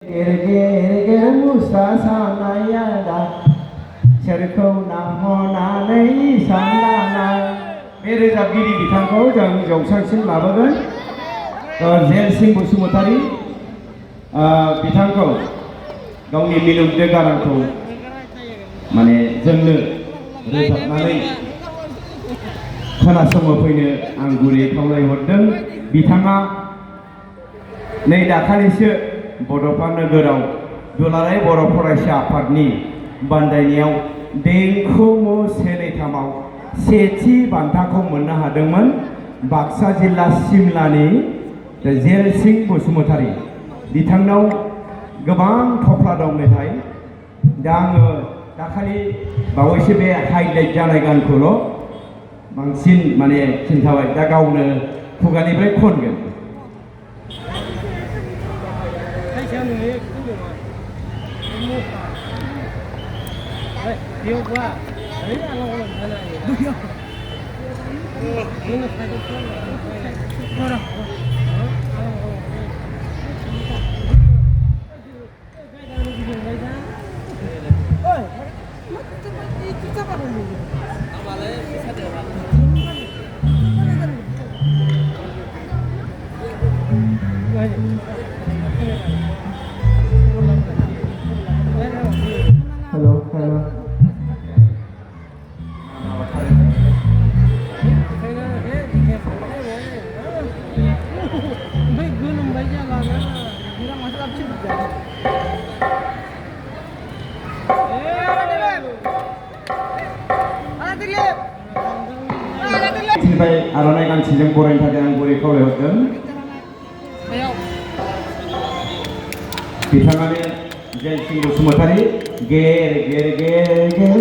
Ger musa sanaya da serkau namonanai sandanai बे रोजाबगिरि बिथांखौ जों जौसांसिम लाबोगोन जेलसिं बसुमतारी बिथांखौ गावनि मिलौदो गारांखौ माने जोंनो रोजाबनानै खोनासंहोफैनो आं गुरै खावलायहरदों बिथाङा नै दाखालिसो बड'फा नोगोराव दुलाराय बर' फरायसा आफादनि बान्दायनायाव देंखो मु सेनैथामाव सेथि बान्थाखौ मोननो हादोंमोन बाक्सा जिल्ला सिमलानि जेलसिं बसुमतारी बिथांनाव गोबां थफ्ला दं मेथाइ दा आङो दाखालि बावैसो बे हाइलाइट जानाय गानखौल' बांसिन माने खिन्थाबाय दा गावनो खुगानिफ्राय खनगोन Halo, halo. आर'नाइ गांसेजों बरायनो थाखाय आं गुरै खावलायहरदों बिथाङानो जेलसिं बसुमतारी गेर गेर गेर गेर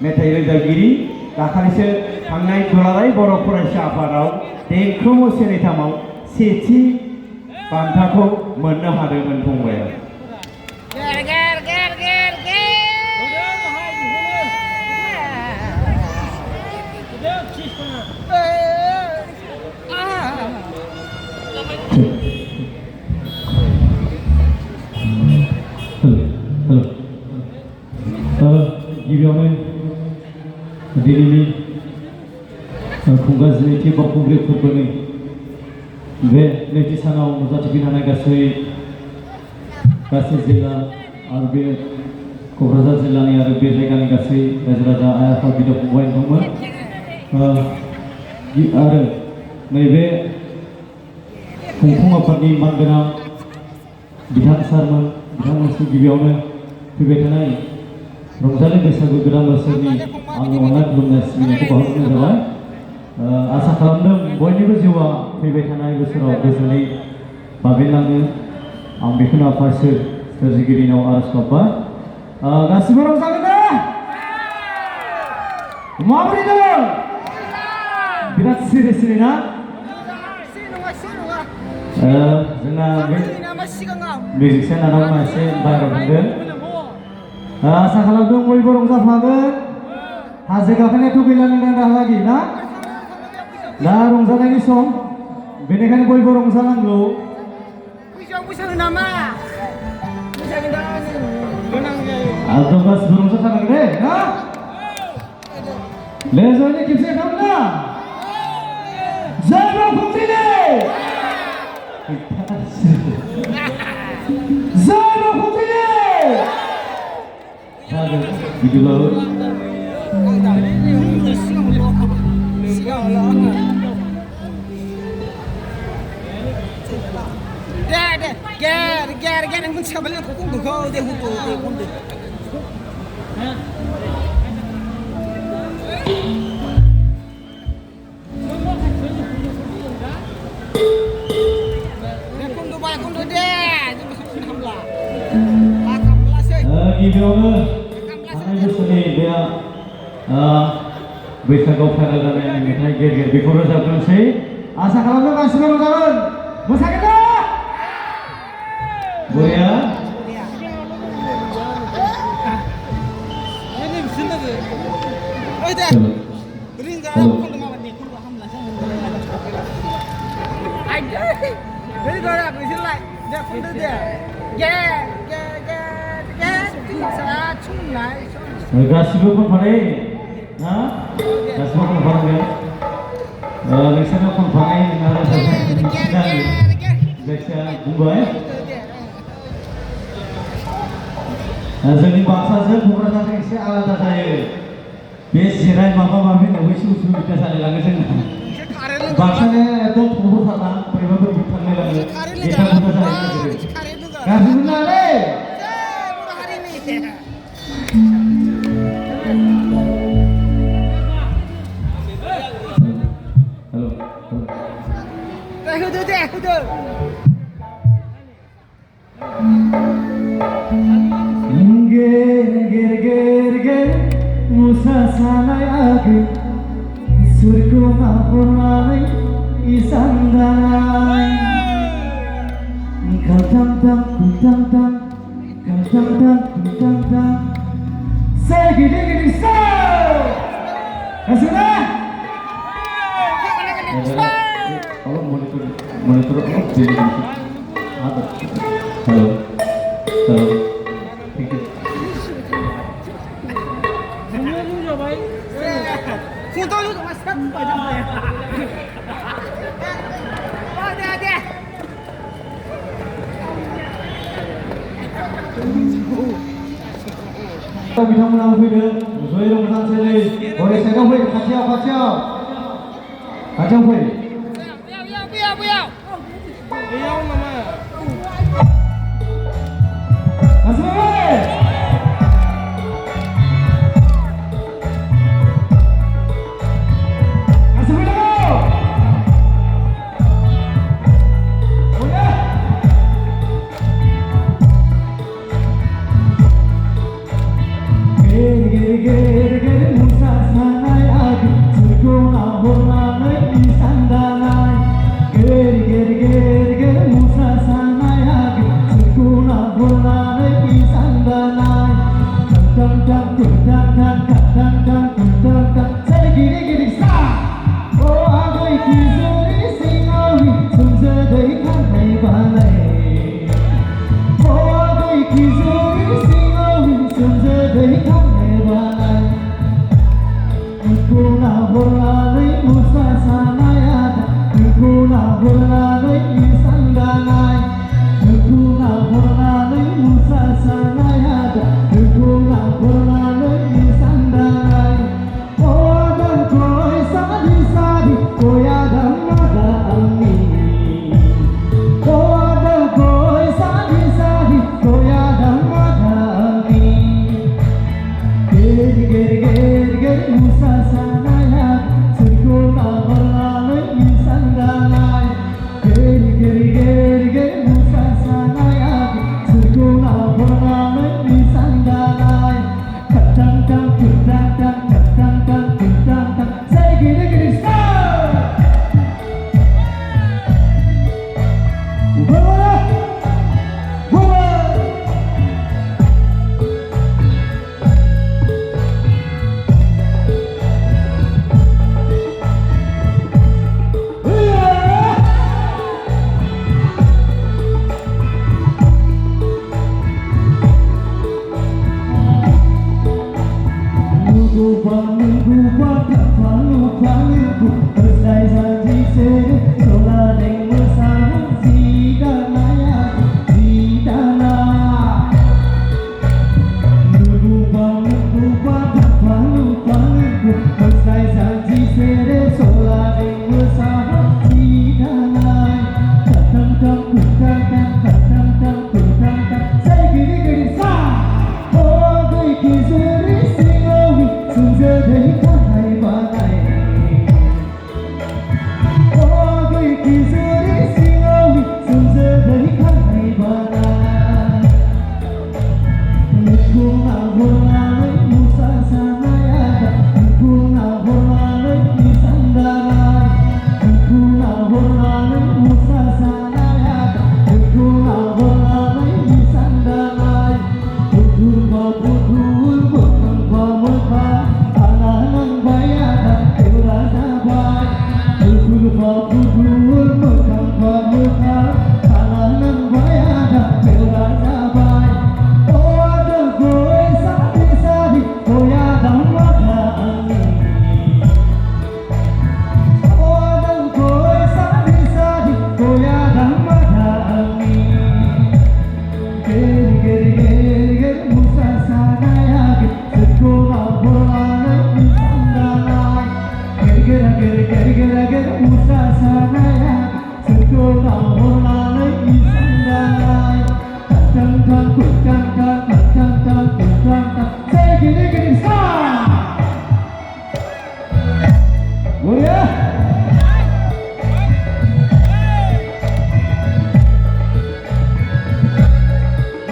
मेथाइ रोजाबगिरि दाखालिसो थांनाय दुलाराय बर' फरायसा आफादाव देंखो मु सेनैथामाव सेथि बान्थाखौ मोननो हादोंमोन फंबाया गिबियावनो दिनैनि खुंगा जिनैथि बावखुंग्रि फोरबोनि बे नैथि सानाव नुजाथिफैनो हानाय गासै जिल्ला आरो बे क'क्राझार जिल्लानि आरो बे जायगानि गासै रायजो राजा आइ आफा बिदा फंबाय दंमोन आरो नैबे खुंफुं आफादनि मानगोनां बिथां सारमोन बिथांमोनसिम गिबियावनो फैबाय थानाय रंजालि बैसागु गोदान बोसोरनि आंनि अननाय खुलुमनाय सिबिनायखौ बावहरनाय जाबाय आसा खालामदों बयनिबो जिउआ फैबाय थानाय बोसोराव गोजोनै बाबेनलाङो आं बेखौनो आफा सोरजिगिरिनाव आरज गाबबाय गासिबो रंजागोन ना माबोरै दङ बिराद सिरि सिरि ना जोंना मिउजिसियान आदामोना एसे बाहेरायाव थांदों आसा खालामदों बयबो रंजाफागोन हाजो गाखोनायाथ' गैला नोंथां दाहालागि ना दा रंजानायनि सम बेनिखायनो बयबो रंजानांगौ एकदम गासिबो रंजाथारनांगोन दे ना लेजोंनो खेबसे खालामना जय बावखुंग्रि जय बावखुंग्रि बिदिब्लाबो Get and put some little cool go, they will go. गिबियावनो थांनाय बोसोरनि बे बैसागुआव फाइनाल जानाय आंनि मेथाइ गेर गेर बेखौ रोजाबनोसै आसा खालामदों गासिबो रंजागोन मोसागोन ना बरिया Very good, we should like, yeah. गासिबो खनफानाय ना गासिबो खनफानांगोन नोंसोरनो खनफानाय नोंहा जायखिया बुंबाय जोंनि बाक्साजों क'क्राझारजों एसे आलादा जायो बे जिराय माबा माबि होननायाव एसे उसुबिदा जालायलाङो जोंना बाक्साया एकदम थब'थारना बोरैबा बोरैबा थांलायलाङो गेटा बुंगा जाहैनो नागिरो गाज्रि मोनालै Musa sanai age surga mahornai isandanai kantang tang say gini say kasih kalau monitor apa halo thank you foto dulu mas kan banyak ya ada बिथांमोना फैदों जयै रंजानोसै हरै साइडआव फै खाथियाव फै Koya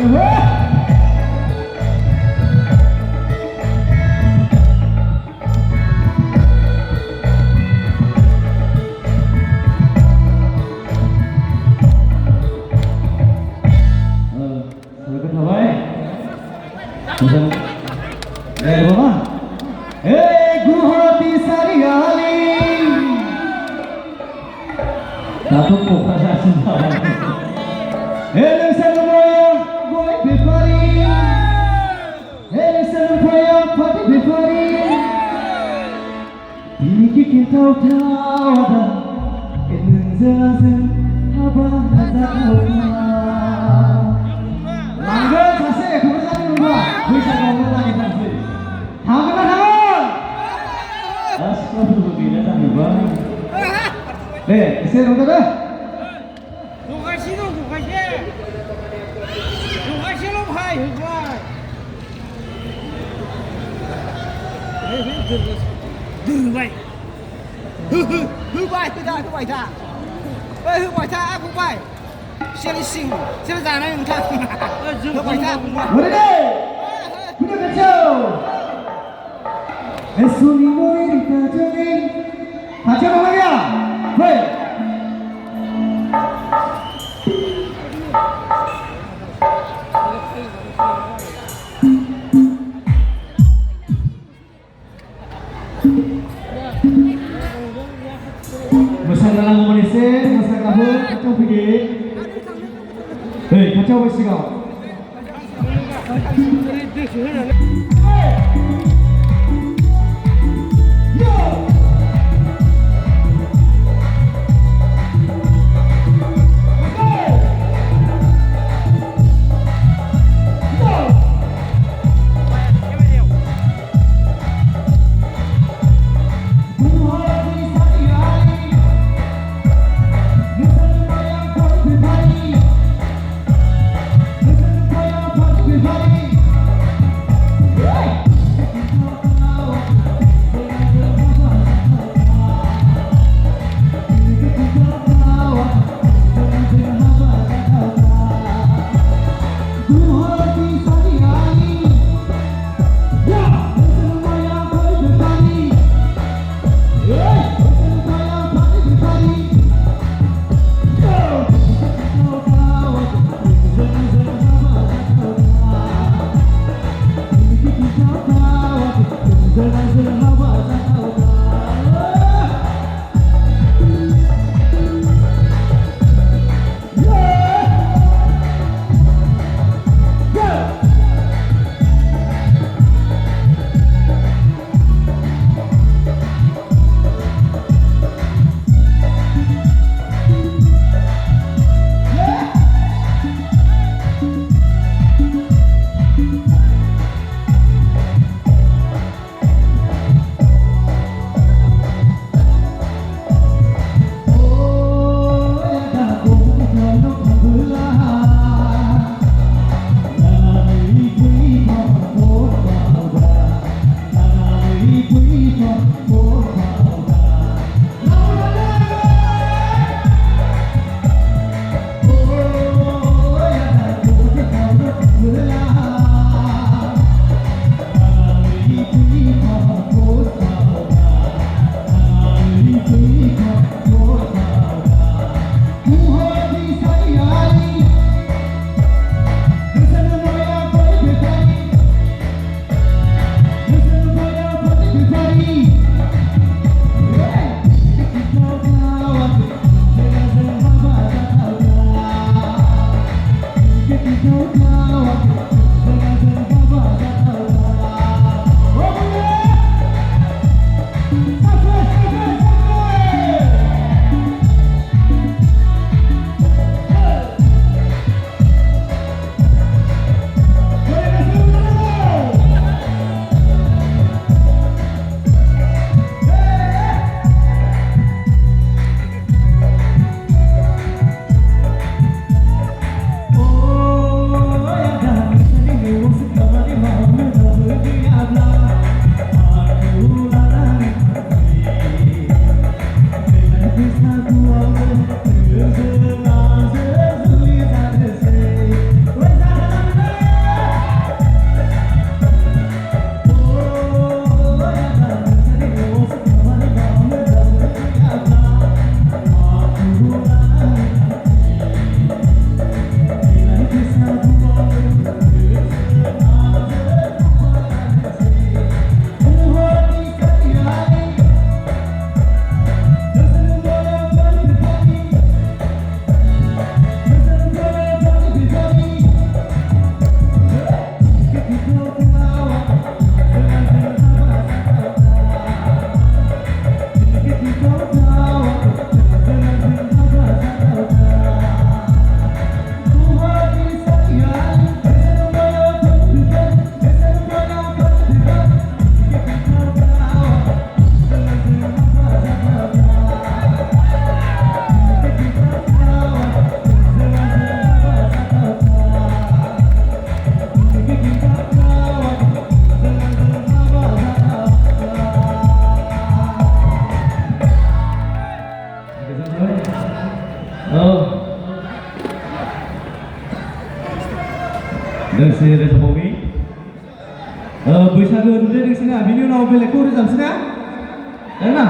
Sahabat Hawaii, Bukan Bama. Guru hati sariali. Satu pokok cinta. Semuanya boy befari. Semuanya pati befari. Ini kita udah Indonesia abah nazar. Langgar sase kebetulan dua bisa ngomong lagi sase. Hangat hangat. Astagfirullah tak hebat. Isi nonton dah. Đừng vậy. Hư bài tôi ra, hư bài ra. Hư bài ra, hư bài. Xe đi xinh, xe già này không thật. Hư bài ra, hư bài. Boleh deh. Kuda kacau. Esuni moi dikacauin. Kacau apa dia? Hei. Masa dalam Malaysia, masa kahur, kacau pergi. Hei, kacau apa sih kau? दोंसे रोजाबबावनि बैसागो नुदों नोंसोरना बिनि उनाव बेलेगखौ रोजाबसै ना?